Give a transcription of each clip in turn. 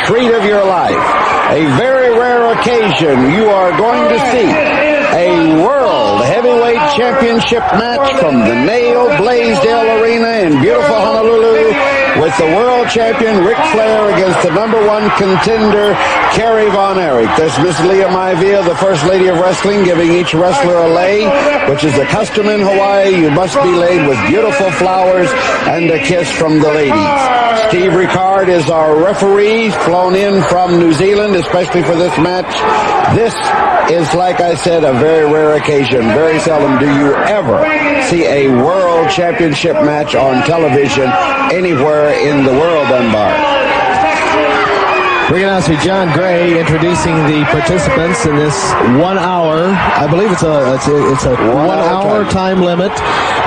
treat of your life. A very rare occasion. You are going to see a World Heavyweight Championship match from the Neal Blaisdell Arena in beautiful Honolulu with the world champion Ric Flair against the #1 contender Kerry Von Erich. There's Miss Leah Maivia, the First Lady of Wrestling, giving each wrestler a lei, which is a custom in Hawaii. You must be laid with beautiful flowers and a kiss from the ladies. Steve Ricard is our referee, flown in from New Zealand, especially for this match. This is, like I said, a very rare occasion. Very seldom do you ever see a world championship match on television anywhere in the world, Dunbar. Ring announcer John Gray introducing the participants in this 1 hour. I believe it's a 1 hour time limit,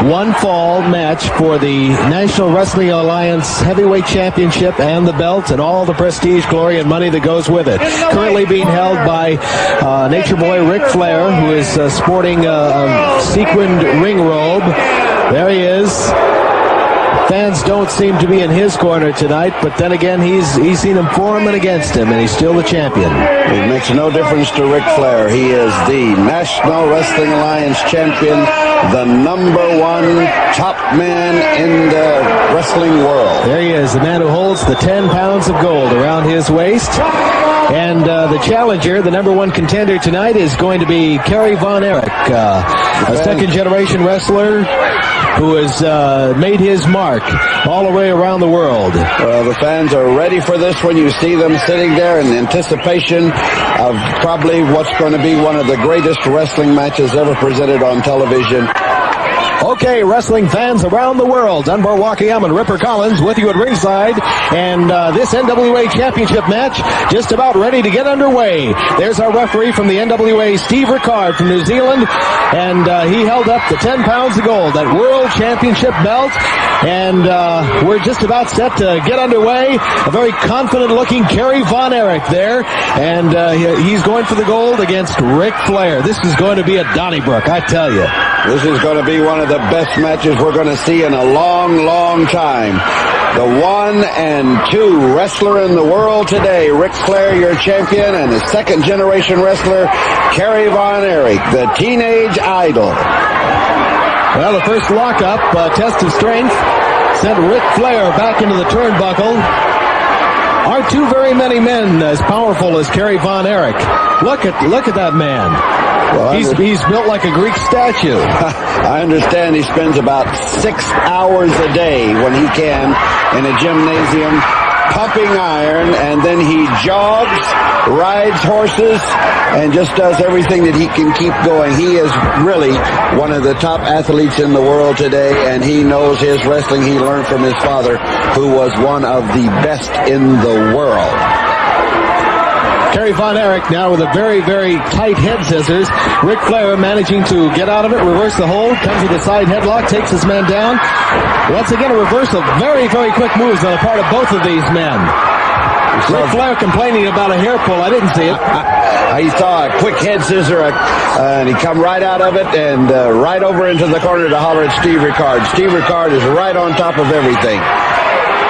one fall match for the National Wrestling Alliance Heavyweight Championship and the belt and all the prestige, glory, and money that goes with it. Currently being held by Nature Boy Ric Flair, who is sporting a sequined ring robe. There he is. Fans don't seem to be in his corner tonight, but then again, he's seen him for him and against him, and he's still the champion. It makes no difference to Ric Flair. He is the National Wrestling Alliance champion, the #1 top man in the wrestling world. There he is, the man who holds the 10 pounds of gold around his waist. And the challenger, the #1 contender tonight, is going to be Kerry Von Erich, a second-generation wrestler who has made his mark all the way around the world. Well, the fans are ready for this when you see them sitting there in anticipation of probably what's going to be one of the greatest wrestling matches ever presented on television. Okay, wrestling fans around the world, Dunbar Wakayama and Ripper Collins with you at ringside, and this NWA Championship match just about ready to get underway. There's our referee from the NWA, Steve Ricard from New Zealand, and he held up the 10 pounds of gold, that World Championship belt, and we're just about set to get underway. A very confident-looking Kerry Von Erich there, and he's going for the gold against Ric Flair. This is going to be a Donnybrook, I tell you. This is going to be one of the best matches we're going to see in a long, long time. The 1 and 2 wrestler in the world today, Ric Flair, your champion, and his second-generation wrestler, Kerry Von Erich, the teenage idol. Well, the first lockup, test of strength, sent Ric Flair back into the turnbuckle. Aren't too very many men as powerful as Kerry Von Erich. Look at that man. Well, he's built like a Greek statue. I understand he spends about 6 hours a day when he can in a gymnasium pumping iron, and then he jogs, rides horses, and just does everything that he can keep going. He is really one of the top athletes in the world today, and he knows his wrestling. He learned from his father, who was one of the best in the world. Kerry Von Erich now with a very, very tight head scissors. Ric Flair managing to get out of it, reverse the hold, comes with a side headlock, takes his man down. Once again, a reversal. Very, very quick moves on the part of both of these men. Ric Flair complaining about a hair pull. I didn't see it. I saw a quick head scissor, and he come right out of it and right over into the corner to holler at Steve Ricard. Steve Ricard is right on top of everything.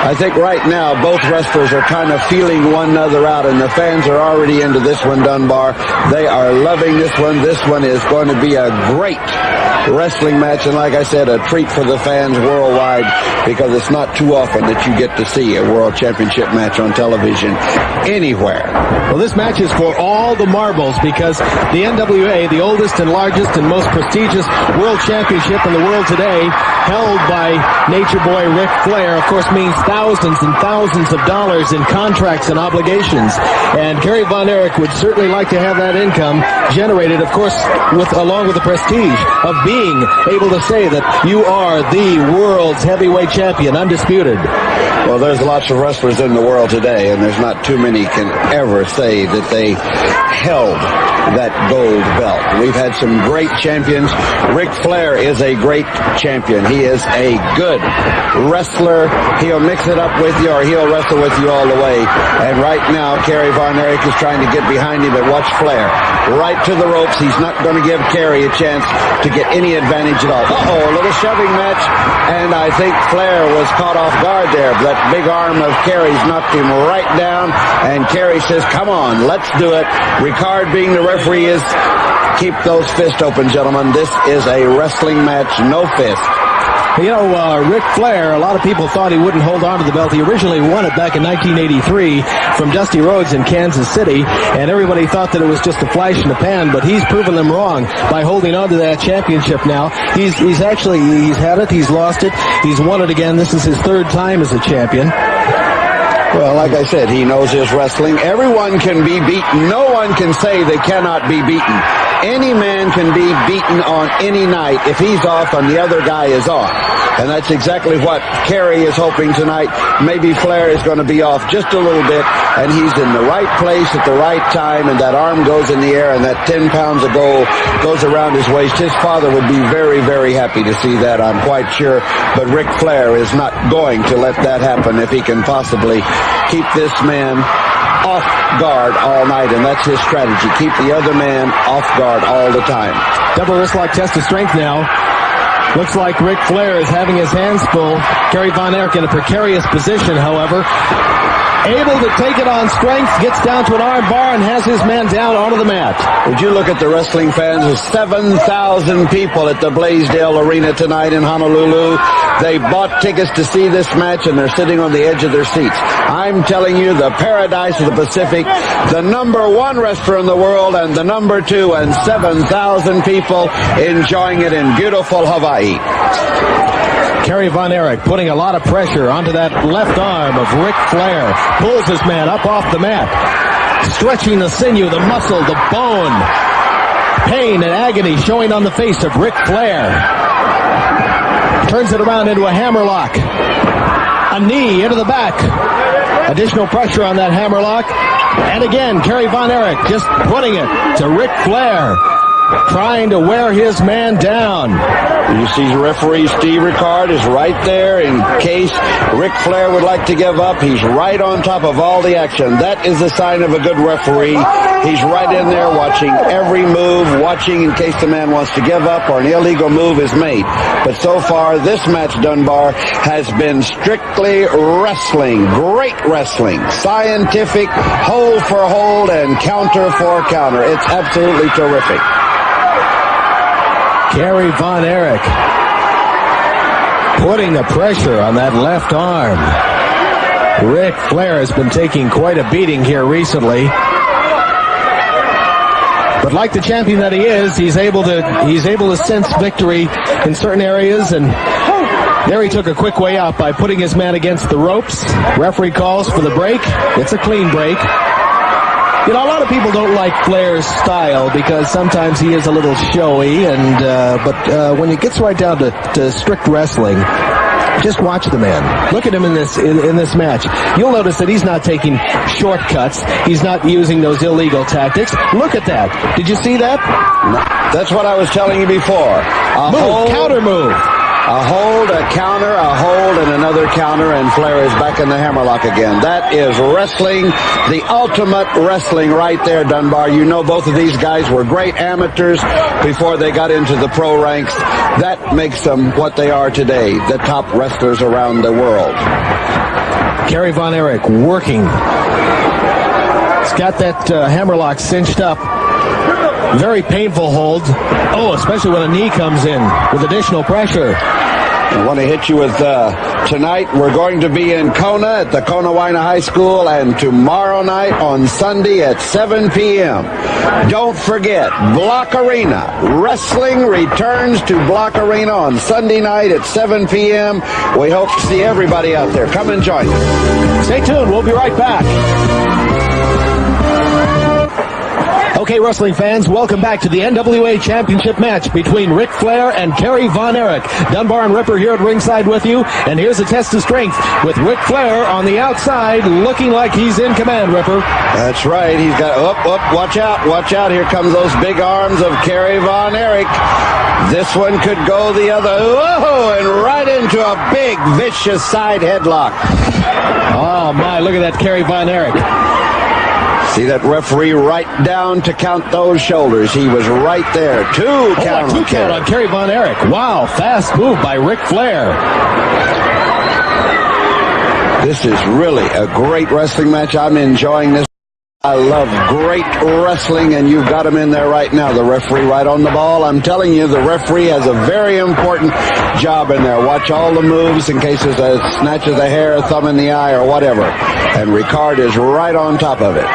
I think right now both wrestlers are kind of feeling one another out, and the fans are already into this one, Dunbar. They are loving this one. This one is going to be a great wrestling match, and like I said, a treat for the fans worldwide, because it's not too often that you get to see a World Championship match on television anywhere. Well, this match is for all the marbles, because the NWA, the oldest and largest and most prestigious World Championship in the world today, held by Nature Boy Ric Flair, of course means thousands and thousands of dollars in contracts and obligations. And Kerry Von Erich would certainly like to have that income generated, of course, along with the prestige of being able to say that you are the world's heavyweight champion, undisputed. Well, there's lots of wrestlers in the world today, and there's not too many can ever say that they held that gold belt. We've had some great champions. Ric Flair is a great champion. He is a good wrestler. He'll mix it up with you, or he'll wrestle with you all the way. And right now, Kerry Von Erich is trying to get behind him, but watch Flair. Right to the ropes. He's not going to give Kerry a chance to get any advantage at all. Uh-oh, a little shoving match, and I think Flair was caught off guard there. That big arm of Kerry's knocked him right down, And Kerry says, come on, let's do it. Ricard, being the referee, is keep those fists open, gentlemen. This is a wrestling match, no fist. You know, Ric Flair, a lot of people thought he wouldn't hold on to the belt. He originally won it back in 1983 from Dusty Rhodes in Kansas City, and everybody thought that it was just a flash in the pan, but he's proven them wrong by holding on to that championship now. He's had it, he's lost it, he's won it again. This is his third time as a champion. Well, like I said, he knows his wrestling. Everyone can be beaten. No one can say they cannot be beaten. Any man can be beaten on any night if he's off and the other guy is on. And that's exactly what Kerry is hoping tonight. Maybe Flair is going to be off just a little bit, and he's in the right place at the right time, and that arm goes in the air, and that 10 pounds of gold goes around his waist. His father would be very, very happy to see that, I'm quite sure. But Ric Flair is not going to let that happen if he can possibly keep this man off guard all night, and that's his strategy. Keep the other man off guard all the time. Double wrist lock test of strength now. Looks like Ric Flair is having his hands full. Kerry Von Erich in a precarious position, however. Able to take it on strength, gets down to an arm bar and has his man down onto the mat. Would you look at the wrestling fans? There's 7,000 people at the Blaisdell Arena tonight in Honolulu. They bought tickets to see this match, and they're sitting on the edge of their seats. I'm telling you, the paradise of the Pacific, the #1 wrestler in the world, and the #2, and 7,000 people enjoying it in beautiful Hawaii. Kerry Von Erich putting a lot of pressure onto that left arm of Ric Flair. Pulls his man up off the mat. Stretching the sinew, the muscle, the bone. Pain and agony showing on the face of Ric Flair. Turns it around into a hammerlock. A knee into the back. Additional pressure on that hammerlock. And again, Kerry Von Erich just putting it to Ric Flair. Trying to wear his man down. You see referee Steve Ricard is right there in case Ric Flair would like to give up. He's right on top of all the action. That is the sign of a good referee. He's right in there watching every move, watching in case the man wants to give up or an illegal move is made. But so far, this match, Dunbar, has been strictly wrestling. Great wrestling. Scientific, hold for hold and counter for counter. It's absolutely terrific. Kerry Von Erich putting the pressure on that left arm. Ric Flair has been taking quite a beating here recently. But like the champion that he is, he's able to sense victory in certain areas, and there he took a quick way out by putting his man against the ropes. Referee calls for the break. It's a clean break. You know, a lot of people don't like Flair's style because sometimes he is a little showy, but when it gets right down to strict wrestling, just watch the man. Look at him in this match. You'll notice that he's not taking shortcuts. He's not using those illegal tactics. Look at that. Did you see that? That's what I was telling you before. Counter move. A hold, a counter, a hold, and another counter, and Flair is back in the hammerlock again. That is wrestling, the ultimate wrestling right there, Dunbar. You know both of these guys were great amateurs before they got into the pro ranks. That makes them what they are today, the top wrestlers around the world. Kerry Von Erich working. He's got that hammerlock cinched up. Very painful hold. Oh, especially when a knee comes in with additional pressure. I want to hit you with tonight. We're going to be in Kona at the Konawaina High School, and tomorrow night on Sunday at 7 p.m. Don't forget, Block Arena. Wrestling returns to Block Arena on Sunday night at 7 p.m. We hope to see everybody out there. Come and join us. Stay tuned. We'll be right back. Okay, wrestling fans, welcome back to the NWA Championship match between Ric Flair and Kerry Von Erich. Dunbar and Ripper here at ringside with you, and here's a test of strength with Ric Flair on the outside, looking like he's in command, Ripper. That's right. He's got, watch out. Here comes those big arms of Kerry Von Erich. This one could go the other, and right into a big, vicious side headlock. Oh, my, look at that Kerry Von Erich. See that referee right down to count those shoulders. He was right there. Two count on Kerry Von Erich. Wow, fast move by Ric Flair. This is really a great wrestling match. I'm enjoying this. I love great wrestling, and you've got him in there right now. The referee right on the ball. I'm telling you, the referee has a very important job in there. Watch all the moves in case there's a snatch of the hair, a thumb in the eye, or whatever. And Ricard is right on top of it.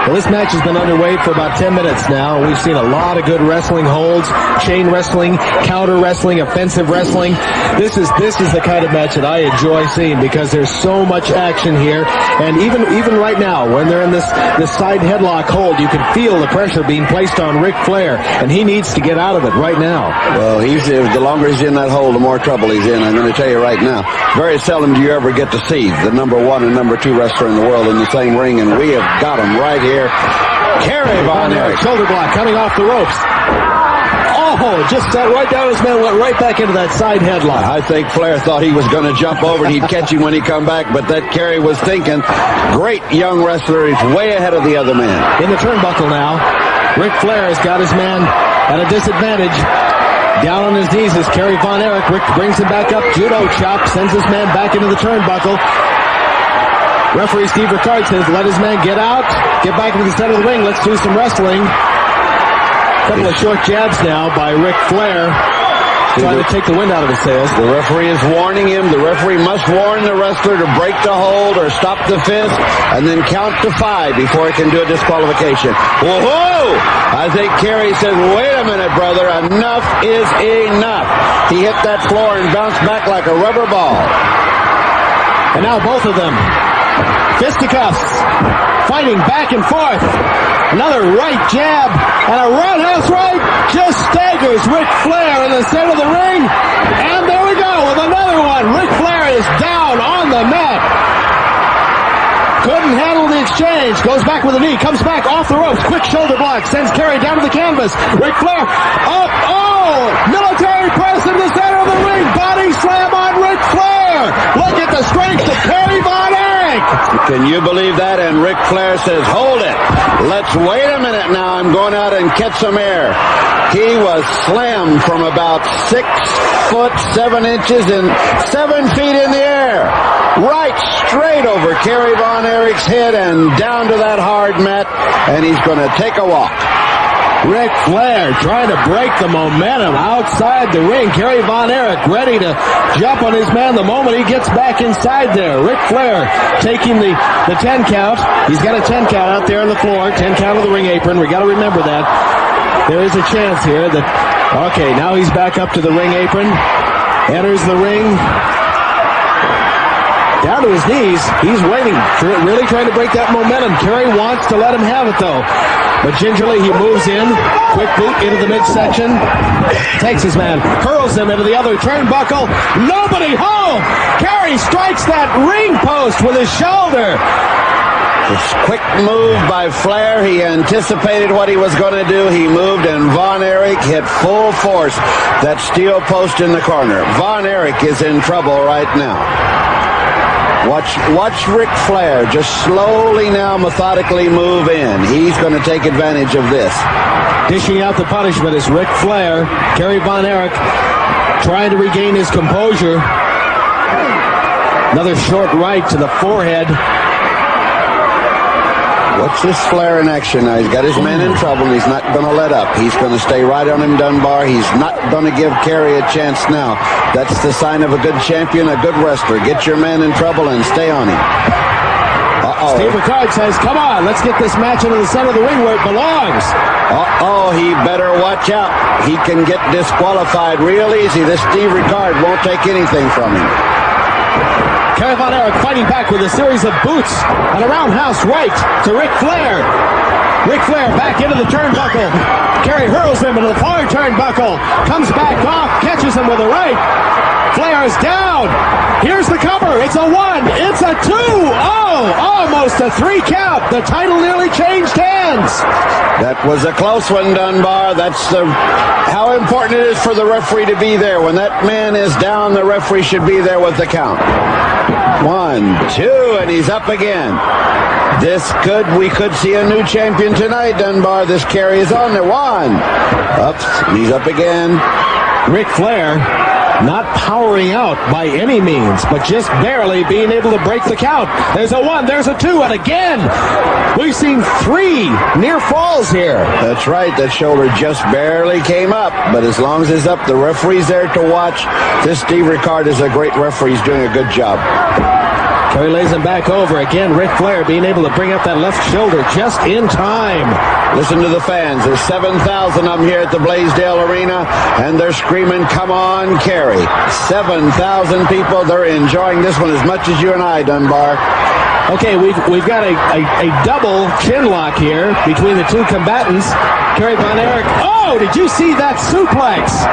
Well, this match has been underway for about 10 minutes now. We've seen a lot of good wrestling holds, chain wrestling, counter wrestling, offensive wrestling. This is the kind of match that I enjoy seeing because there's so much action here. And even right now, when they're in this side headlock hold, you can feel the pressure being placed on Ric Flair, and he needs to get out of it right now. Well, the longer he's in that hold, the more trouble he's in. I'm going to tell you right now. Very seldom do you ever get to see the number 1 and number 2 wrestler in the world in the same ring, and we have got him right here. Kerry Von Erich, shoulder block coming off the ropes. Oh, just sat right down his man, went right back into that side headlock. I think Flair thought he was going to jump over and he'd catch him when he come back, but that Kerry was thinking, great young wrestler, he's way ahead of the other man. In the turnbuckle now, Ric Flair has got his man at a disadvantage. Down on his knees is Kerry Von Erich. Rick brings him back up, judo chop, sends his man back into the turnbuckle. Referee Steve Ricard says, let his man get out, get back into the center of the ring, let's do some wrestling. A couple of short jabs now by Ric Flair, trying to take the wind out of his sails. The referee is warning him. The referee must warn the wrestler to break the hold or stop the fist and then count to 5 before he can do a disqualification. Whoa! I think Kerry said, wait a minute, brother, enough is enough. He hit that floor and bounced back like a rubber ball. And now both of them, fisticuffs, fighting back and forth. Another right jab and a roundhouse right just staggers Ric Flair in the center of the ring. And there we go with another one. Ric Flair is down on the mat. Couldn't handle the exchange. Goes back with a knee. Comes back off the ropes. Quick shoulder block. Sends Kerry down to the canvas. Ric Flair up. Oh! Military press in the center of the ring. Body slam on Ric Flair. Look at the strength of Kerry Von Erich. Can you believe that? And Ric Flair says, hold it. Let's wait a minute now. I'm going out and catch some air. He was slammed from about 6 foot 7 inches and 7 feet in the air. Right straight over Kerry Von Erich's head and down to that hard mat. And he's going to take a walk. Ric Flair trying to break the momentum outside the ring. Kerry Von Erich ready to jump on his man the moment he gets back inside there. Ric Flair taking the 10 count. He's got a 10 count out there on the floor. 10 count of the ring apron. We got to remember that. There is a chance here that, okay, now he's back up to the ring apron. Enters the ring. Down to his knees. He's waiting. Really trying to break that momentum. Kerry wants to let him have it though. But gingerly he moves in, quick boot into the midsection, takes his man, hurls him into the other turnbuckle, nobody home! Kerry strikes that ring post with his shoulder. This quick move by Flair, he anticipated what he was going to do. He moved and Von Erich hit full force that steel post in the corner. Von Erich is in trouble right now. Watch Ric Flair just slowly now methodically move in. He's going to take advantage of this. Dishing out the punishment is Ric Flair. Kerry Von Erich trying to regain his composure. Another short right to the forehead. Watch this Flair in action now. He's got his man in trouble and he's not going to let up. He's going to stay right on him, Dunbar. He's not going to give Kerry a chance now. That's the sign of a good champion, a good wrestler. Get your man in trouble and stay on him. Uh-oh. Steve Ricard says, come on, let's get this match into the center of the ring where it belongs. Uh-oh, he better watch out. He can get disqualified real easy. This Steve Ricard won't take anything from him. Kerry Von Erich fighting back with a series of boots and a roundhouse right to Ric Flair. Ric Flair back into the turnbuckle. Kerry hurls him into the far turnbuckle. Comes back off, catches him with a right. Flair is down. Here's the cover. It's a 1. It's a 2. Oh, almost a 3 count. The title nearly changed hands. That was a close one, Dunbar. That's how important it is for the referee to be there. When that man is down, the referee should be there with the count. 1, 2, and he's up again. We could see a new champion tonight, Dunbar. This Kerry is on there. 1. Ups, and he's up again. Ric Flair Not powering out by any means, but just barely being able to break the count. There's a 1, there's a 2, and again, we've seen 3 near falls here. That's right. That shoulder just barely came up, but as long as it's up, the referee's there to watch. This Steve Ricard is a great referee. He's doing a good job. Kerry lays him back over. Again, Ric Flair being able to bring up that left shoulder just in time. Listen to the fans. There's 7,000 of them here at the Blaisdell Arena, and they're screaming, "Come on, Kerry." 7,000 people. They're enjoying this one as much as you and I, Dunbar. Okay, we've got a double chin lock here between the two combatants. Kerry Von Erich. Oh, did you see that suplex?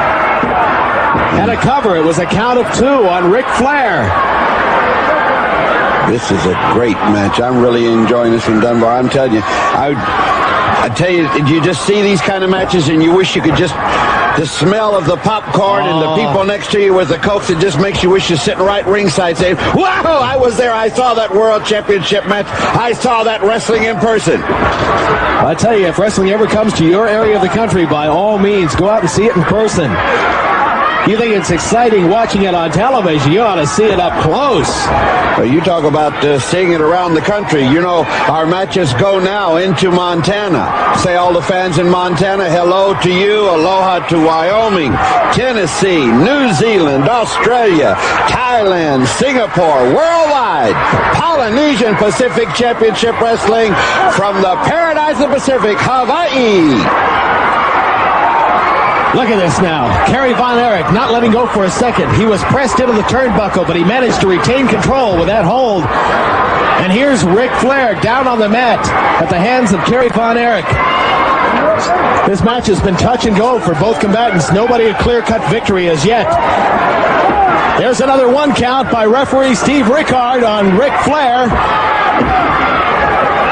And a cover. It was a count of 2 on Ric Flair. This is a great match. I'm really enjoying this one, Dunbar. I'm telling you, I tell you, you just see these kind of matches and you wish you could just, the smell of the popcorn and the people next to you with the Cokes, it just makes you wish you're sitting right ringside saying, "Wow, I was there. I saw that World Championship match. I saw that wrestling in person." I tell you, if wrestling ever comes to your area of the country, by all means, go out and see it in person. You think it's exciting watching it on television, you ought to see it up close. Well, you talk about seeing it around the country. You know, our matches go now into Montana. Say all the fans in Montana, hello to you, aloha to Wyoming, Tennessee, New Zealand, Australia, Thailand, Singapore, worldwide. Polynesian Pacific Championship Wrestling from the Paradise of the Pacific, Hawaii. Look at this now. Kerry Von Erich not letting go for a second. He was pressed into the turnbuckle, but he managed to retain control with that hold. And here's Ric Flair down on the mat at the hands of Kerry Von Erich. This match has been touch and go for both combatants. Nobody a clear-cut victory as yet. There's another 1 count by referee Steve Ricard on Ric Flair.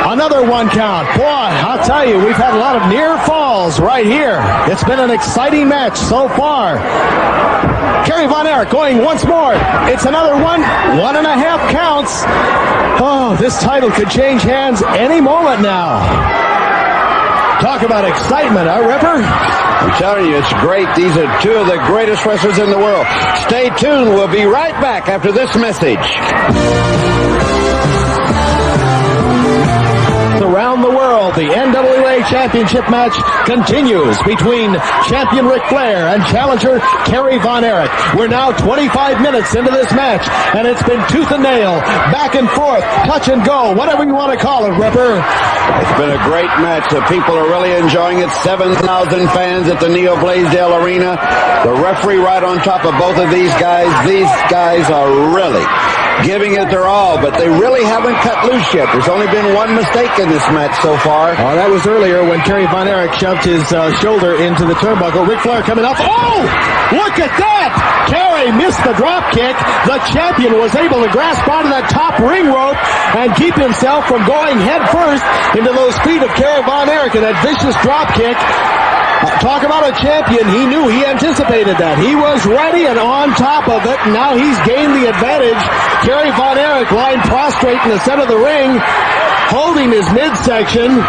Another 1 count. Boy, I'll tell you, we've had a lot of near falls right here. It's been an exciting match so far. Kerry Von Erich going once more. It's another 1.5 counts. Oh, this title could change hands any moment now. Talk about excitement, huh, Ripper? I'm telling you, it's great. These are 2 of the greatest wrestlers in the world. Stay tuned. We'll be right back after this message. Around the world, the NWA Championship match continues between champion Ric Flair and challenger Kerry Von Erich. We're now 25 minutes into this match, and it's been tooth and nail, back and forth, touch and go, whatever you want to call it, Ripper. It's been a great match. The people are really enjoying it. 7,000 fans at the Neal Blaisdell Arena. The referee right on top of both of these guys. These guys are really giving it their all, but they really haven't cut loose yet. There's only been 1 mistake in this match so far. Oh, that was earlier when Kerry Von Erich shoved his shoulder into the turnbuckle. Ric Flair coming up. Oh, look at that! Kerry missed the drop kick. The champion was able to grasp onto that top ring rope and keep himself from going head first into those feet of Kerry Von Erich and that vicious drop kick. Talk about a champion. He knew, he anticipated that. He was ready and on top of it. Now he's gained the advantage. Kerry Von Erich lying prostrate in the center of the ring, holding his midsection.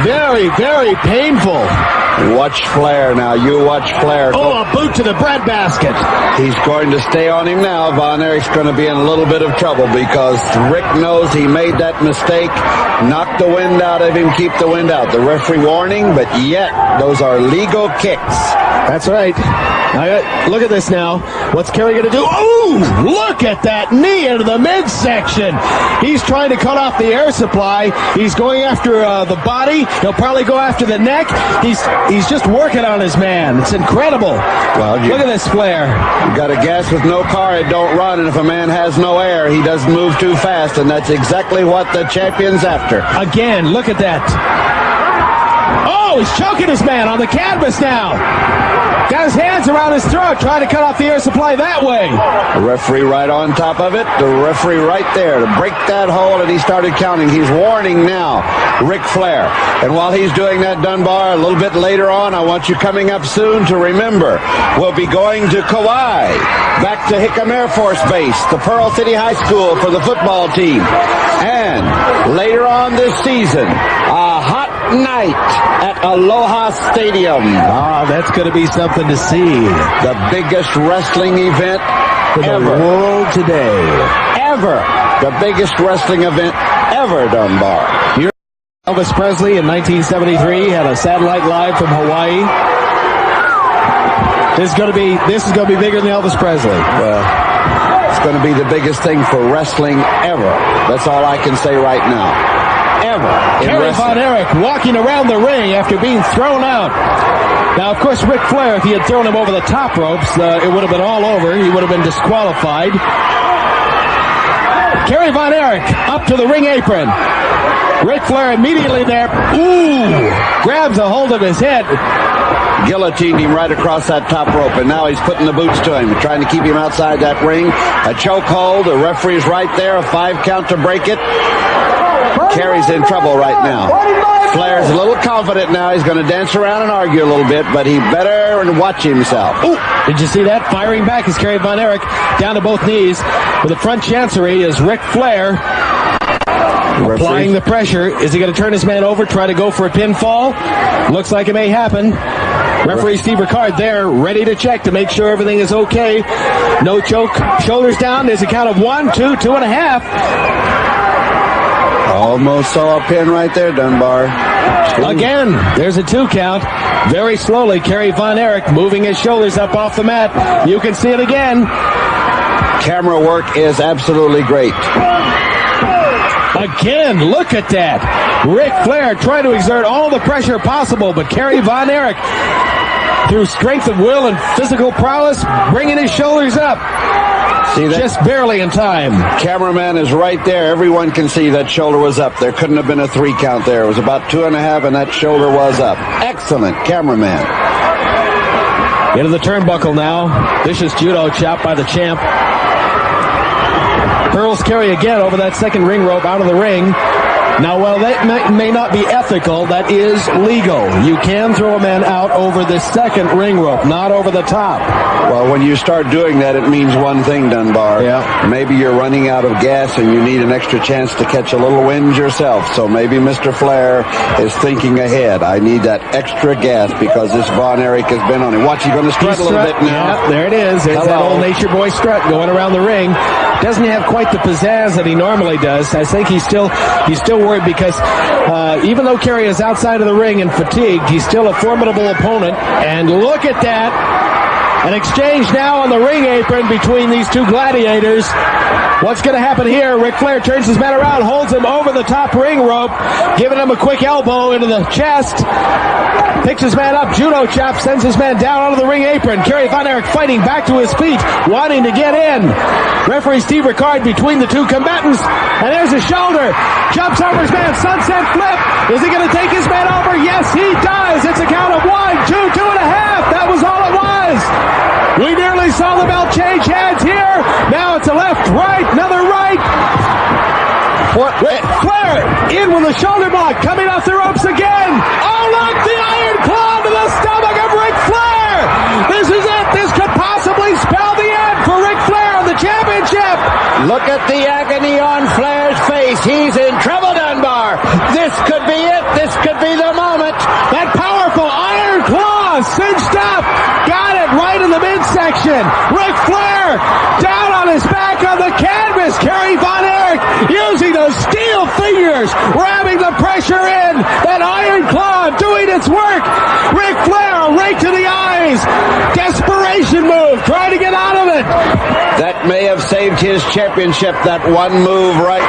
Very, very painful. Watch Flair now. You watch Flair. Oh, a boot to the breadbasket. He's going to stay on him now. Von Erich's going to be in a little bit of trouble because Rick knows he made that mistake. Knock the wind out of him. Keep the wind out. The referee warning, but yet those are legal kicks. That's right. Look at this now. What's Kerry going to do? Oh, look at that knee into the midsection. He's trying to cut off the air supply. He's going after the body. He'll probably go after the neck. He's just working on his man. It's incredible. Well, look at this Flair. You got a gas with no car, it don't run. And if a man has no air, he doesn't move too fast. And that's exactly what the champion's after. Again, look at that. Oh, he's choking his man on the canvas now. Got his hands around his throat, trying to cut off the air supply that way. The referee right on top of it. The referee right there to break that hold, and he started counting. He's warning now Ric Flair. And while he's doing that, Dunbar, a little bit later on, I want you coming up soon to remember, we'll be going to Kauai, back to Hickam Air Force Base, the Pearl City High School for the football team. And later on this season, a hot night at Aloha Stadium. That's going to be something to see. The biggest wrestling event in the world today. Ever. The biggest wrestling event ever, Dunbar. Elvis Presley in 1973 had a satellite live from Hawaii. This is going to be bigger than Elvis Presley. Well, it's going to be the biggest thing for wrestling ever. That's all I can say right now. Ever. Kerry Von Erich walking around the ring after being thrown out. Now, of course, Ric Flair, if he had thrown him over the top ropes, it would have been all over. He would have been disqualified. Kerry Von Erich up to the ring apron. Ric Flair immediately there. Grabs a hold of his head. Guillotined him right across that top rope, and now he's putting the boots to him, trying to keep him outside that ring. A chokehold. The referee's right there. A 5 count to break it. Kerry's in trouble right now. Flair's a little confident now. He's going to dance around and argue a little bit, but he better watch himself. Did you see that? Firing back is Kerry Von Erich down to both knees. With the front chancery is Ric Flair. Applying the pressure. Is he going to turn his man over, try to go for a pinfall? Looks like it may happen. Referee Steve Ricard there, ready to check to make sure everything is okay. No choke. Shoulders down. There's a count of 1, 2, 2.5. Almost saw a pin right there, Dunbar. Again, there's a 2 count. Very slowly, Kerry Von Erich moving his shoulders up off the mat. You can see it again. Camera work is absolutely great. Again, look at that. Ric Flair trying to exert all the pressure possible, but Kerry Von Erich, through strength of will and physical prowess, bringing his shoulders up. See that? Just barely in time. Cameraman is right there. Everyone can see that shoulder was up. There couldn't have been a 3 count there. It was about 2.5, and that shoulder was up. Excellent, cameraman. Into the turnbuckle now. Vicious judo chop by the champ. Hurls Kerry again over that second ring rope out of the ring. Now, while that may not be ethical, that is legal. You can throw a man out over the second ring rope, not over the top. Well, when you start doing that, it means one thing, Dunbar. Yeah. Maybe you're running out of gas and you need an extra chance to catch a little wind yourself. So maybe Mr. Flair is thinking ahead. I need that extra gas because this Von Erich has been on him. Watch, he's going to strut a little bit now. Yeah, there it is. There's that old Nature Boy strut going around the ring. Doesn't have quite the pizzazz that he normally does. I think he's still worried because even though Kerry is outside of the ring and fatigued, he's still a formidable opponent. And look at that. An exchange now on the ring apron between these two gladiators. What's going to happen here? Ric Flair turns his man around, holds him over the top ring rope, giving him a quick elbow into the chest. Picks his man up, judo chop, sends his man down onto the ring apron. Kerry Von Erich fighting back to his feet, wanting to get in. Referee Steve Ricard between the two combatants, and there's a shoulder. Jumps over his man, sunset flip. Is he going to take his man over? Yes, he does. It's a count of 1, 2, 2.5. That was all it was. We nearly saw the belt change hands here. Now it's a left, right, another right. Flair in with a shoulder block, coming off the ropes again. Oh, look, the iron claw to the stomach of Ric Flair. This is it. This could possibly spell the end for Ric Flair on the championship. Look at the agony on Flair's face. He's in trouble, Dunbar. This could be it. This could be the moment. That powerful iron claw cinched up. Got it right in the midsection. Ric Flair down on his back on the canvas. Kerry Von Erich using those steel fingers, ramming the pressure in. That iron claw doing its work. Ric Flair, right to the eyes. Desperation move, trying to get out of it. That may have saved his championship, that one move right.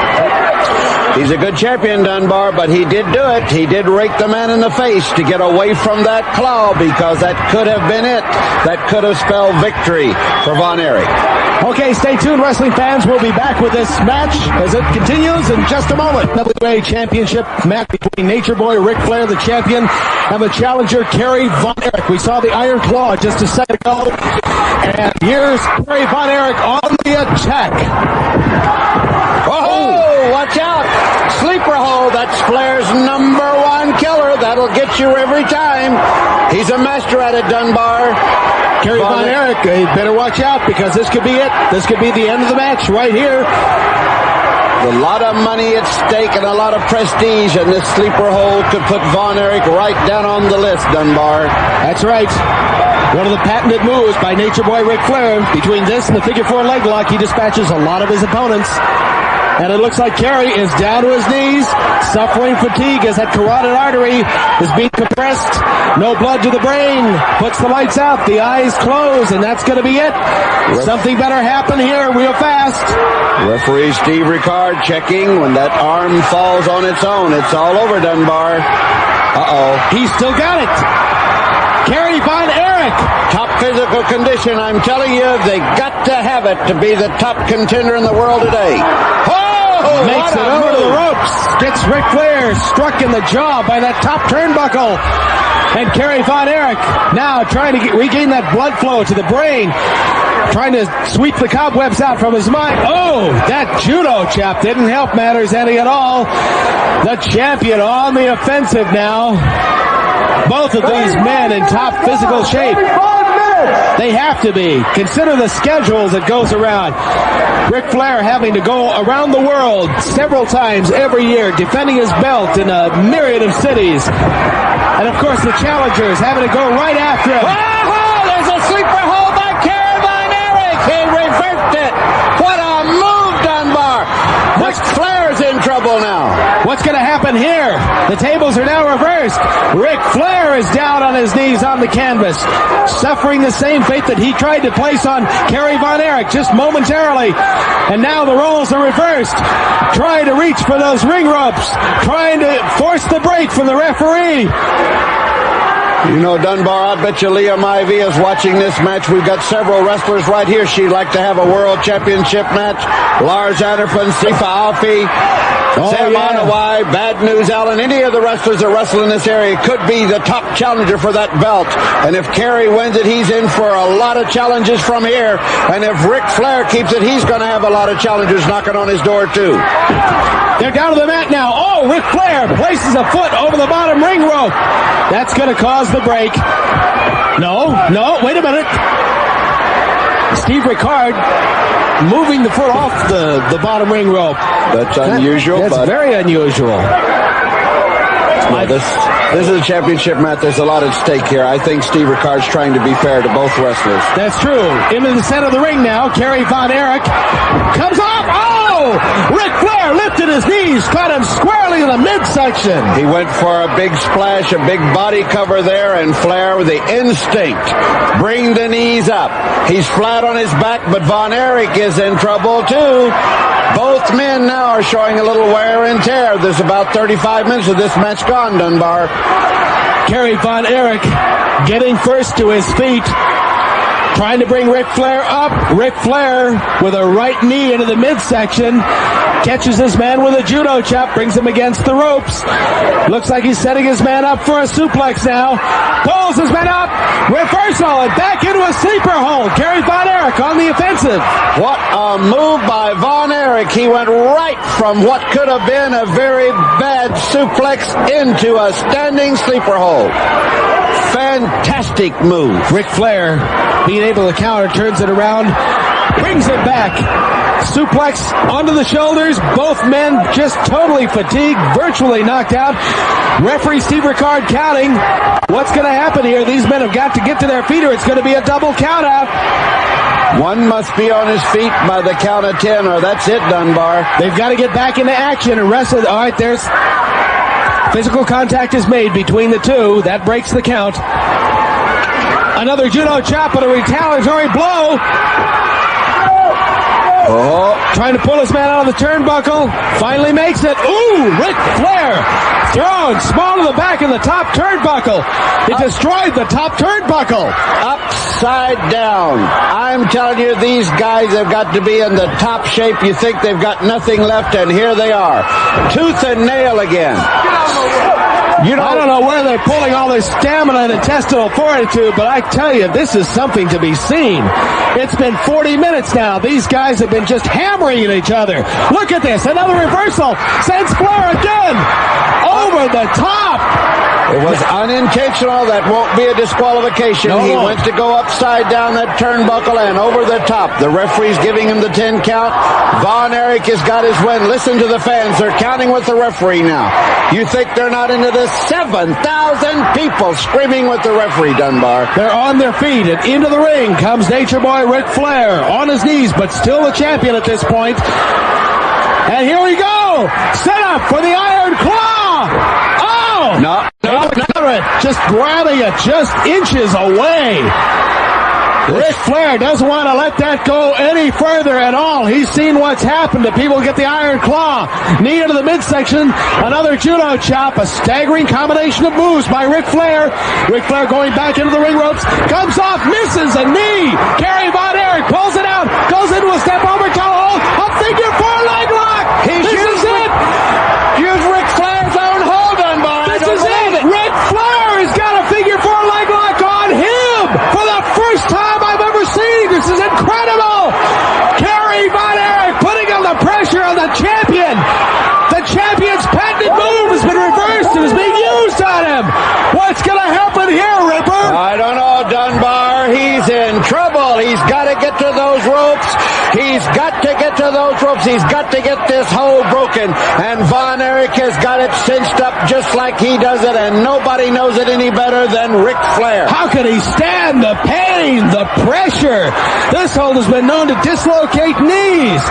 He's a good champion, Dunbar, but he did do it. He did rake the man in the face to get away from that claw because that could have been it. That could have spelled victory for Von Erich. Okay, stay tuned, wrestling fans. We'll be back with this match as it continues in just a moment. NWA Championship match between Nature Boy Ric Flair, the champion, and the challenger Kerry Von Erich. We saw the iron claw just a second ago. And here's Kerry Von Erich on the attack. Oh, watch out. Sleeper hold. That's Flair's #1 killer. That'll get you every time. He's a master at it, Dunbar. Kerry Von Erich, better watch out because this could be it. This could be the end of the match right here. A lot of money at stake and a lot of prestige, and this sleeper hold could put Von Erich right down on the list, Dunbar. That's right. One of the patented moves by Nature Boy Ric Flair. Between this and the figure four leg lock, he dispatches a lot of his opponents. And it looks like Kerry is down to his knees, suffering fatigue as that carotid artery is being compressed. No blood to the brain. Puts the lights out. The eyes close, and that's going to be it. Something better happen here real fast. Referee Steve Ricard checking. When that arm falls on its own, it's all over, Dunbar. Uh-oh. He's still got it. Kerry Von Erich. Top physical condition. I'm telling you, they got to have it to be the top contender in the world today. Makes it over the ropes. Gets Ric Flair struck in the jaw by that top turnbuckle. And Kerry Von Erich now trying to regain that blood flow to the brain. Trying to sweep the cobwebs out from his mind. Oh, that judo chop didn't help matters any at all. The champion on the offensive now. Both of these men in top physical shape. They have to be. Consider the schedules that goes around. Ric Flair having to go around the world several times every year, defending his belt in a myriad of cities. And of course the challengers having to go right after him. Oh, there's a sleeper hold by Kerry Von Erich. He reversed it. What a move, Dunbar. Ric Flair's in trouble now. What's going to happen here? The tables are now reversed. Ric Flair is down on his knees on the canvas, suffering the same fate that he tried to place on Kerry Von Erich just momentarily. And now the roles are reversed. Trying to reach for those ring ropes. Trying to force the break from the referee. You know, Dunbar, I bet you Leah Ivy is watching this match. We've got several wrestlers right here. She'd like to have a world championship match. Lars Anderson, Sifa Alfi, Sam Onawai, Bad News Allen, any of the wrestlers that wrestle in this area could be the top challenger for that belt. And if Kerry wins it, he's in for a lot of challenges from here. And if Ric Flair keeps it, he's going to have a lot of challengers knocking on his door too. They're down to the mat now. Oh, Ric Flair places a foot over the bottom ring rope. That's going to cause the break. No, wait a minute. Steve Ricard moving the foot off the bottom ring rope. That's unusual. That's very unusual. This is a championship match. There's a lot at stake here. I think Steve Ricard's trying to be fair to both wrestlers. That's true. Into the center of the ring now. Kerry Von Erich comes off. Oh! Ric Flair lifted his knees, caught him squarely in the midsection. He went for a big splash, a big body cover there, and Flair with the instinct. Bring the knees up. He's flat on his back, but Von Erich is in trouble too. Both men now are showing a little wear and tear. There's about 35 minutes of this match gone, Dunbar. Kerry Von Erich getting first to his feet, trying to bring Ric Flair up. Ric Flair with a right knee into the midsection. Catches this man with a judo chop, brings him against the ropes. Looks like he's setting his man up for a suplex now. Pulls his man up. Reversal and back into a sleeper hold. Kerry Von Erich on the offensive. What a move by Von Erich. He went right from what could have been a very bad suplex into a standing sleeper hold. Fantastic move. Ric Flair being able to counter, turns it around, brings it back. Suplex onto the shoulders. Both men just totally fatigued, virtually knocked out. Referee Steve Ricard counting. What's going to happen here? These men have got to get to their feet or it's going to be a double count out. One must be on his feet by the count of 10 or that's it, Dunbar. They've got to get back into action and wrestle. All right, there's physical contact is made between the two. That breaks the count. Another judo chop and a retaliatory blow. Oh, trying to pull his man out of the turnbuckle. Finally makes it. Ooh, Ric Flair thrown small to the back of the top turnbuckle. It destroyed the top turnbuckle. Upside down. I'm telling you, these guys have got to be in the top shape. You think they've got nothing left, and here they are. Tooth and nail again. I don't know where they're pulling all this stamina and intestinal fortitude, but I tell you, this is something to be seen. It's been 40 minutes now. These guys have been just hammering at each other. Look at this. Another reversal. Sends Flair again. Over the top. It was unintentional. That won't be a disqualification. No. He went to go upside down that turnbuckle and over the top. The referee's giving him the 10 count. Von Erich has got his win. Listen to the fans. They're counting with the referee now. You think they're not into this? 7,000 people screaming with the referee, Dunbar. They're on their feet, and into the ring comes Nature Boy Ric Flair on his knees, but still the champion at this point. And here we go. Set up for the Iron Claw. Oh! No. Just grabbing it just inches away. Ric Flair doesn't want to let that go any further at all. He's seen what's happened to people get the Iron Claw. Knee into the midsection. Another judo chop. A staggering combination of moves by Ric Flair. Ric Flair going back into the ring ropes. Comes off, misses a knee. Kerry Von Erich pulls it out. Goes into a step over toe. A figure four leg lock. This is it. Use Ric Flair's own hold, Dunbar. This is it. Ric Flair has got a figure four leg lock on him for the first time I've ever seen. This is incredible. Kerry Von Erich putting on the pressure on the champion. The champion's patented move has been reversed and is being used on him. What's going to happen here, Ripper? I don't know, Dunbar. He's in trouble. He's got to get to those ropes. He's got to get to those ropes. He's got to get this hold broken. And Von Erich has got it cinched up just like he does it, and nobody knows it any better than Ric Flair. How can he stand the pain, the pressure? This hold has been known to dislocate knees,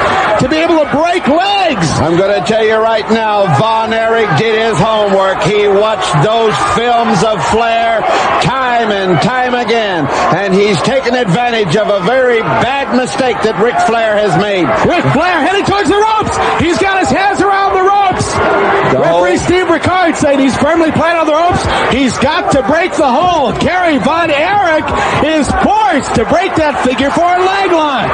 to be able to break legs. I'm going to tell you right now, Von Erich did his homework. He watched those films of Flair time and time again, and he's taken advantage of a very bad mistake that Ric Flair has made. Ric Flair heading towards the ropes. He's got his hands around the ropes. Referee Steve Ricard saying he's firmly planted on the ropes. He's got to break the hold. Kerry Von Erich is forced to break that figure four leg lock.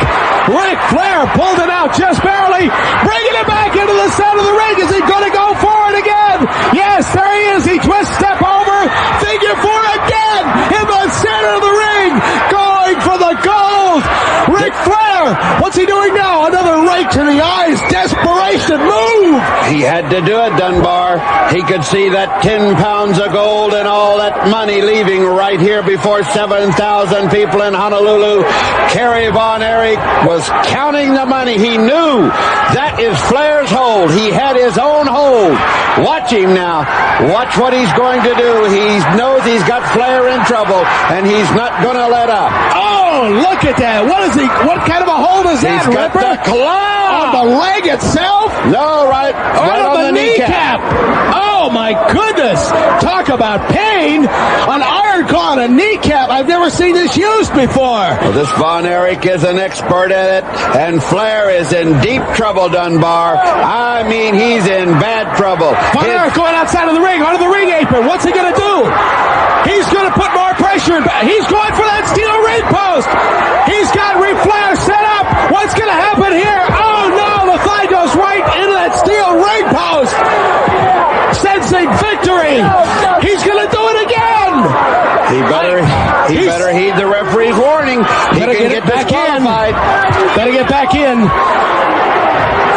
Ric Flair pulled it out just barely, bringing it back into the center of the ring. Is he going to go forward again? Yes, there he is. He twists step over, figure four again in the center of the ring, going for the gold. Ric Flair, what's he doing now? Another right to the eyes, desperation move. He had to do it, Dunbar. He could see that 10 pounds of gold and all that money leaving right here before 7,000 people in Honolulu. Kerry Von Erich was counting the money. He knew that is Flair's hold. He had his own hold. Watch him now. Watch what he's going to do. He knows he's got Flair in trouble, and he's not going to let up. Oh, look at that. What kind of a hold is that, He's got Ripper? the claw. On the leg itself? No, right on the kneecap. Oh, my goodness. Talk about pain. An iron claw on a kneecap. I've never seen this used before. Well, this Von Erich is an expert at it, and Flair is in deep trouble, Dunbar. I mean, he's in bad trouble. Von Erich going outside of the ring, onto the ring apron. What's he going to do? He's going to put more pressure. He's going for that steel ring post. He's got Ric Flair set up. What's going to happen here? Oh, no, the thigh goes right into that steel ring post. Sensing victory. He's going to do it again. He better heed the referee's warning. He can get disqualified. Better get back in.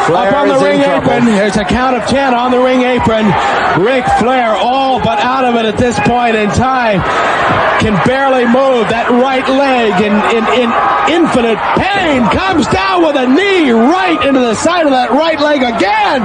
Flair up on the ring apron. Trouble. There's a count of 10 on the ring apron. Ric Flair all but out of it at this point in time. Can barely move that right leg in infinite pain. Comes down with a knee right into the side of that right leg again.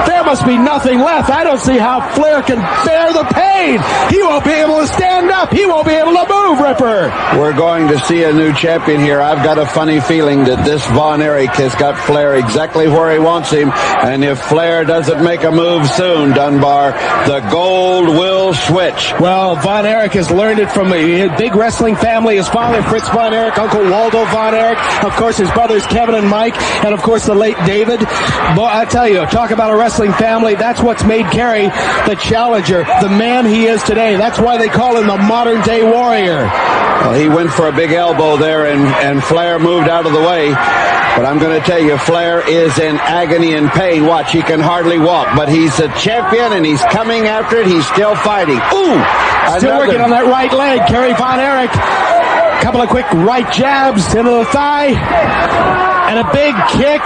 There must be nothing left. I don't see how Flair can bear the pain. He won't be able to stand up. He won't be able to move, Ripper. We're going to see a new champion here. I've got a funny feeling that this Von Erich has got Flair exactly where he wants him. And if Flair doesn't make a move soon, Dunbar, the gold will switch. Well, Von Erich has learned it from a big wrestling family. His father, Fritz Von Erich, Uncle Waldo Von Erich, of course his brothers Kevin and Mike, and of course the late David. Boy, I tell you, talk about a wrestling family. That's what's made Kerry the challenger, the man he is today. That's why they call him the modern day warrior. Well, he went for a big elbow there, and Flair moved out of the way. But I'm going to tell you, Flair is in agony and pain. Watch, he can hardly walk, but he's a champion, and he's coming after it. He's still fighting. Ooh! Still working on that right leg, Kerry Von Erich. Couple of quick right jabs into the thigh, and a big kick.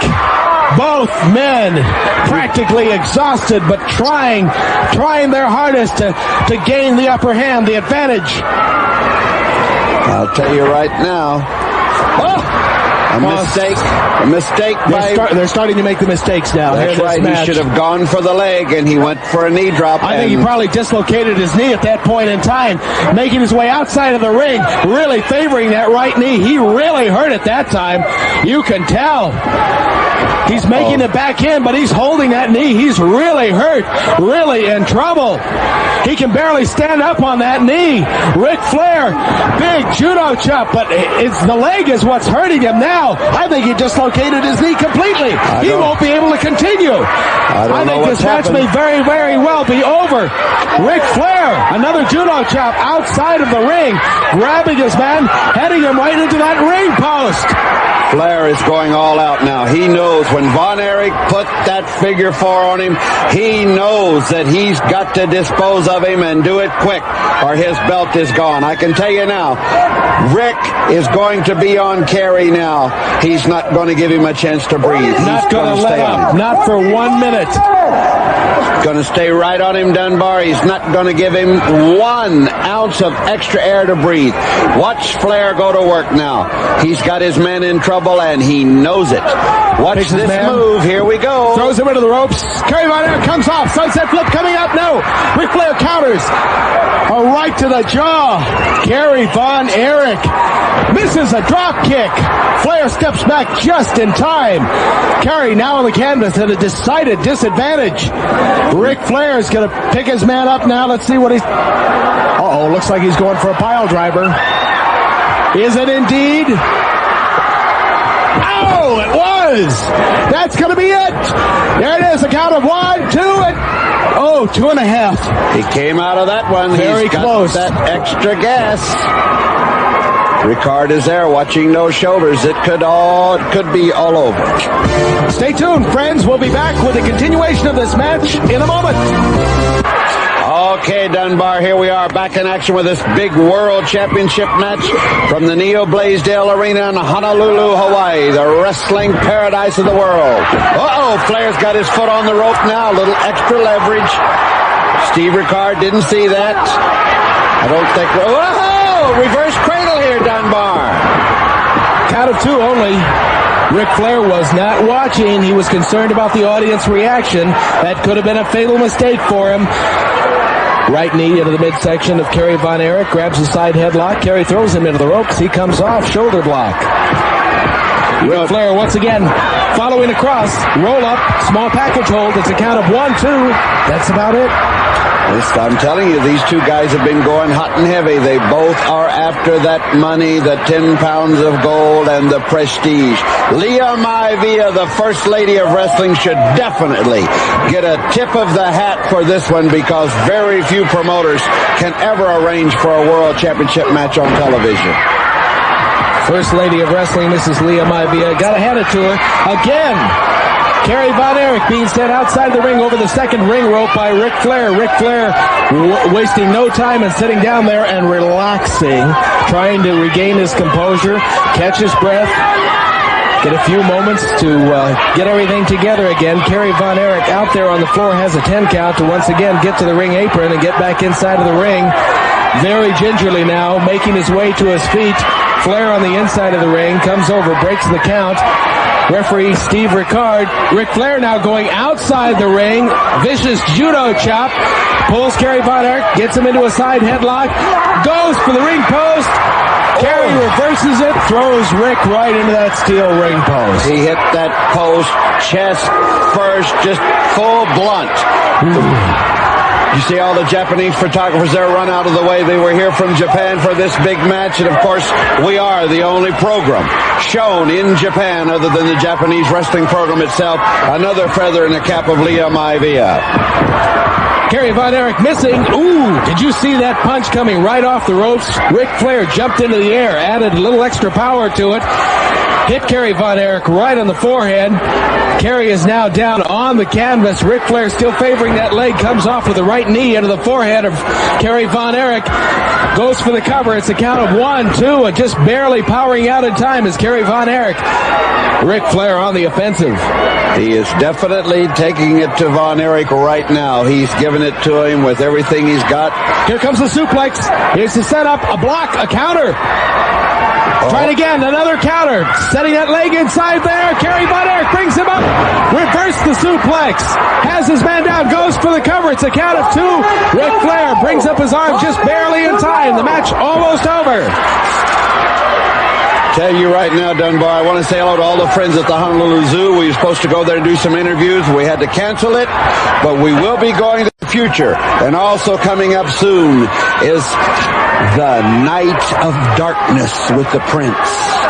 Both men practically exhausted, but trying their hardest to gain the upper hand, the advantage. I'll tell you right now. A mistake They're starting to make the mistakes now. That's right. He should have gone for the leg, and he went for a knee drop. I think he probably dislocated his knee at that point in time, making his way outside of the ring, really favoring that right knee. He really hurt it that time. You can tell. He's making it back in, but he's holding that knee. He's really hurt, really in trouble. He can barely stand up on that knee. Ric Flair, big judo chop, but the leg is what's hurting him now. I think he dislocated his knee completely. He won't be able to continue. I think this match may very, very well be over. Ric Flair, another judo chop outside of the ring, grabbing his man, heading him right into that ring post. Flair is going all out now. He knows when Von Erich put that figure four on him, he knows that he's got to dispose of him and do it quick or his belt is gone. I can tell you now, Rick is going to be on Kerry now. He's not going to give him a chance to breathe. Not going to let up. Not for 1 minute. Going to stay right on him, Dunbar. He's not going to give him 1 ounce of extra air to breathe. Watch Flair go to work now. He's got his man in trouble, and he knows it. Watch this move. Here we go. Throws him into the ropes. Kerry Von Erich comes off. Sunset flip coming up. No. Ric Flair counters. A right to the jaw. Kerry Von Erich misses a drop kick. Flair steps back just in time. Kerry now on the canvas at a decided disadvantage. Ric Flair is going to pick his man up now. Let's see what he's... Uh-oh, looks like he's going for a pile driver. Is it indeed? Oh, it was! That's going to be it! There it is, a count of 1, 2, and... Oh, 2.5. He came out of that one. Very close. That extra gas. Ricard is there watching those shoulders. It could be all over. Stay tuned, friends. We'll be back with a continuation of this match in a moment. Okay, Dunbar, here we are back in action with this big World Championship match from the Neal Blaisdell Arena in Honolulu, Hawaii, the wrestling paradise of the world. Uh-oh, Flair's got his foot on the rope now, a little extra leverage. Steve Ricard didn't see that. I don't think... Whoa! Reverse cradle here, Dunbar. Count of 2 only. Ric Flair was not watching. He was concerned about the audience reaction. That could have been a fatal mistake for him. Right knee into the midsection of Kerry Von Erich. Grabs a side headlock. Kerry throws him into the ropes. He comes off. Shoulder block. Ric Flair once again following across. Roll up. Small package hold. It's a count of 1, 2. That's about it. I'm telling you, these two guys have been going hot and heavy. They both are after that money, the 10 pounds of gold, and the prestige. Leah Maivia, the First Lady of Wrestling, should definitely get a tip of the hat for this one because very few promoters can ever arrange for a World Championship match on television. First Lady of Wrestling, Mrs. Leah Maivia. Got to hand it to her again. Kerry Von Erich being sent outside the ring over the second ring rope by Ric Flair. Ric Flair wasting no time and sitting down there and relaxing, trying to regain his composure, catch his breath, get a few moments to get everything together again. Kerry Von Erich out there on the floor has a 10 count to once again get to the ring apron and get back inside of the ring. Very gingerly now, making his way to his feet. Flair on the inside of the ring, comes over, breaks the count. Referee Steve Ricard. Ric Flair now going outside the ring. Vicious judo chop. Pulls Kerry Von Erich. Gets him into a side headlock. Goes for the ring post. Kerry reverses it. Throws Rick right into that steel ring post. He hit that post chest first. Just full blunt. You see all the Japanese photographers there run out of the way. They were here from Japan for this big match. And, of course, we are the only program shown in Japan other than the Japanese wrestling program itself. Another feather in the cap of Leah Maivia. Kerry Von Erich missing. Ooh, did you see that punch coming right off the ropes? Ric Flair jumped into the air, added a little extra power to it. hit Kerry Von Erich right on the forehead. Kerry is now down on the canvas. Ric Flair still favoring that leg, comes off with the right knee into the forehead of Kerry Von Erich. Goes for the cover. It's a count of 1, 2, and just barely powering out in time is Kerry Von Erich. Ric Flair on the offensive. He is definitely taking it to Von Erich right now. He's giving it to him with everything he's got. Here comes the suplex. Here's the setup, a block, a counter. Trying again, another counter. Setting that leg inside there. Kerry Von Erich brings him up. Reverse the suplex. Has his man down, goes for the cover. It's a count of 2. Ric Flair brings up his arm just barely in time. The match almost over. Tell you right now, Dunbar, I want to say hello to all the friends at the Honolulu Zoo. We were supposed to go there and do some interviews. We had to cancel it, but we will be going to the future. And also coming up soon is the Night of Darkness with the Prince.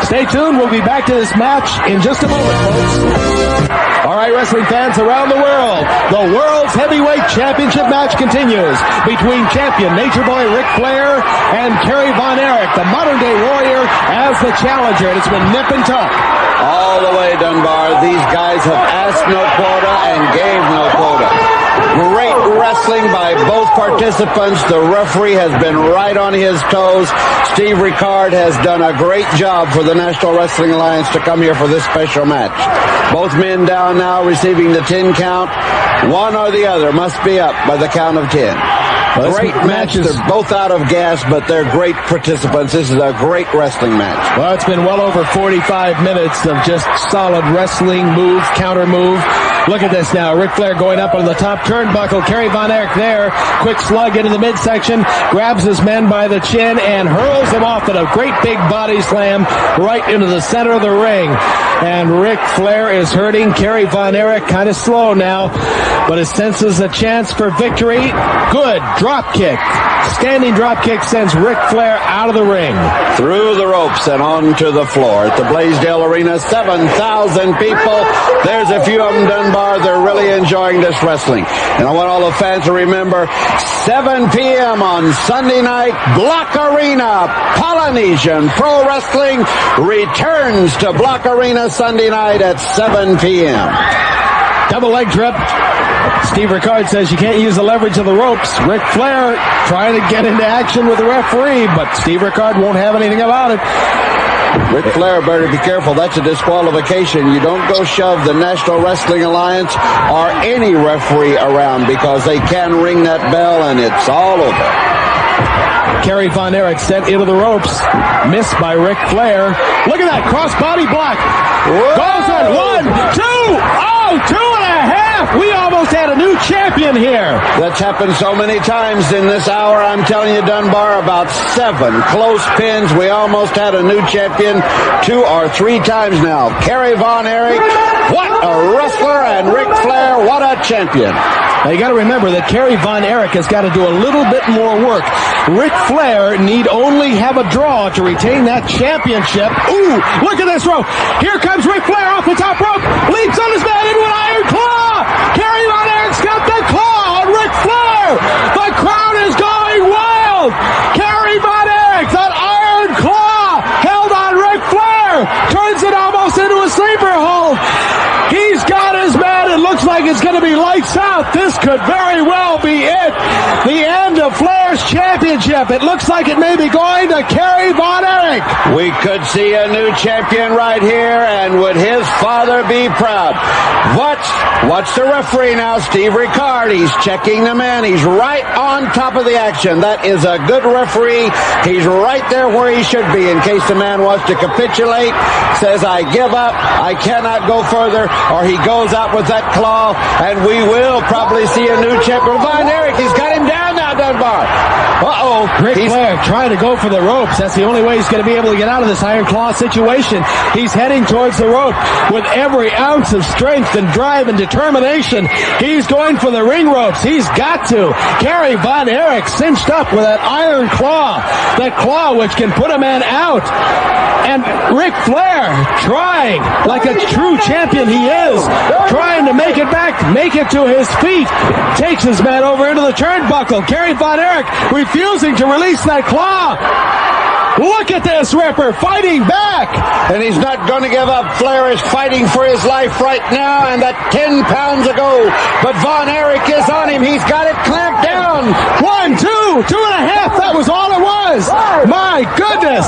Stay tuned. We'll be back to this match in just a moment, folks. All right, wrestling fans around the world, the World's Heavyweight Championship match continues between champion Nature Boy Ric Flair and Kerry Von Erich, the modern-day warrior, as the challenger. And it's been nip and tuck. All the way, Dunbar. These guys have asked no quota and gave no quota. Great wrestling by both participants. The referee has been right on his toes. Steve Ricard has done a great job for the National Wrestling Alliance to come here for this special match. Both men down now receiving the 10 count. One or the other must be up by the count of 10. Well, great matches. They're both out of gas, but they're great participants. This is a great wrestling match. Well, it's been well over 45 minutes of just solid wrestling move, counter move. Look at this now. Ric Flair going up on the top turnbuckle. Kerry Von Erich there. Quick slug into the midsection. Grabs his men by the chin and hurls them off at a great big body slam right into the center of the ring. And Ric Flair is hurting Kerry Von Erich kind of slow now, but it senses a chance for victory. Good drop kick. Standing drop kick sends Ric Flair out of the ring. Through the ropes and onto the floor at the Blaisdell Arena. 7,000 people. There's a few of them, Dunbar. They're really enjoying this wrestling. And I want all the fans to remember, 7 p.m. on Sunday night, Block Arena, Polynesian Pro Wrestling returns to Block Arena Sunday night at 7 p.m. Double leg trip. Steve Ricard says you can't use the leverage of the ropes. Ric Flair trying to get into action with the referee, but Steve Ricard won't have anything about it. Ric Flair better be careful. That's a disqualification. You don't go shove the National Wrestling Alliance or any referee around because they can ring that bell and it's all over. Kerry Von Erich sent into the ropes. Missed by Ric Flair. Look at that cross-body block. Whoa. Goes on 1, 2. Oh, 2.5. We almost had a new champion here. That's happened so many times in this hour. I'm telling you, Dunbar, about 7 close pins. We almost had a new champion 2 or 3 times now. Kerry Von Erich, what a wrestler, and Ric Flair, what a champion. Now you got to remember that Kerry Von Erich has got to do a little bit more work. Ric Flair need only have a draw to retain that championship. Ooh, look at this rope. Here comes Ric Flair off the top rope. Leaps on his man into an iron claw. Kerry Von Erich's got the claw on Ric Flair. The crowd is going wild. Kerry Von Erich, that iron claw held on Ric Flair. Turns it almost into a sleeper hold. He's got his man. It looks like it's going to be lights out. This could very well be it. The end of Flair's championship. It looks like it may be going to Kerry Von Erich. We could see a new champion right here, and would his father be proud? Watch the referee now, Steve Ricard. He's checking the man. He's right on top of the action. That is a good referee. He's right there where he should be in case the man wants to capitulate, says, I give up, I cannot go further, or he goes out with that claw, and we will probably see a new champion. Von Erich, he's got him down now, Dunbar. Uh-oh. Ric Flair trying to go for the ropes. That's the only way he's going to be able to get out of this iron claw situation. He's heading towards the rope with every ounce of strength and drive and determination. He's going for the ring ropes. He's got to. Kerry Von Erich cinched up with that iron claw. That claw which can put a man out. And Ric Flair trying, like a true champion he is, trying to make it back, make it to his feet. Takes his man over into the turnbuckle. Kerry Von Erich refusing to release that claw. Look at this, Ripper, fighting back. And he's not going to give up. Flair is fighting for his life right now, and that 10 pounds ago. But Von Erich is on him. He's got it clamped down. 1, 2, 2.5. That was all it was. My goodness.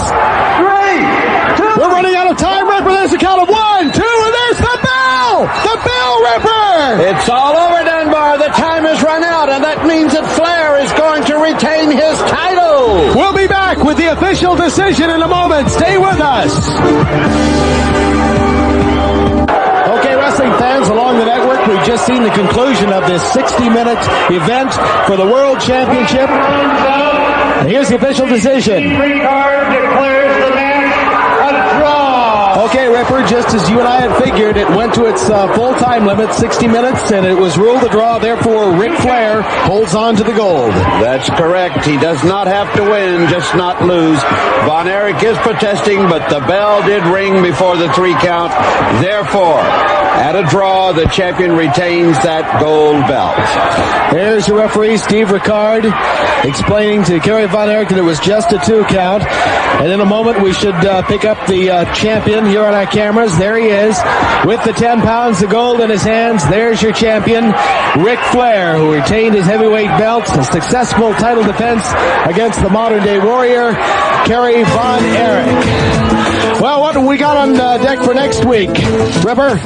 3, 2. We're running out of time, Ripper. There's a count of 1, 2, and there's the bell. The bell, Ripper. It's all over, Dunbar. The time has run out, and that means that Flair is going to retain his title. We'll be back with the official decision in a moment. Stay with us. Okay, wrestling fans along the network, we've just seen the conclusion of this 60-minute event for the World Championship. And here's the official decision. Declares the match a draw. Okay, Ripper, just as you and I had figured, it went to its full time limit, 60 minutes, and it was ruled a draw. Therefore, Ric Flair holds on to the gold. That's correct. He does not have to win, just not lose. Von Erich is protesting, but the bell did ring before the 3 count. Therefore, at a draw, the champion retains that gold belt. There's your referee, Steve Ricard, explaining to Kerry Von Erich that it was just a 2 count. And in a moment, we should pick up the champion here on our cameras. There he is, with the 10 pounds of gold in his hands. There's your champion, Ric Flair, who retained his heavyweight belt. A successful title defense against the modern-day warrior, Kerry Von Erich. Well, what have we got on deck for next week, Ripper?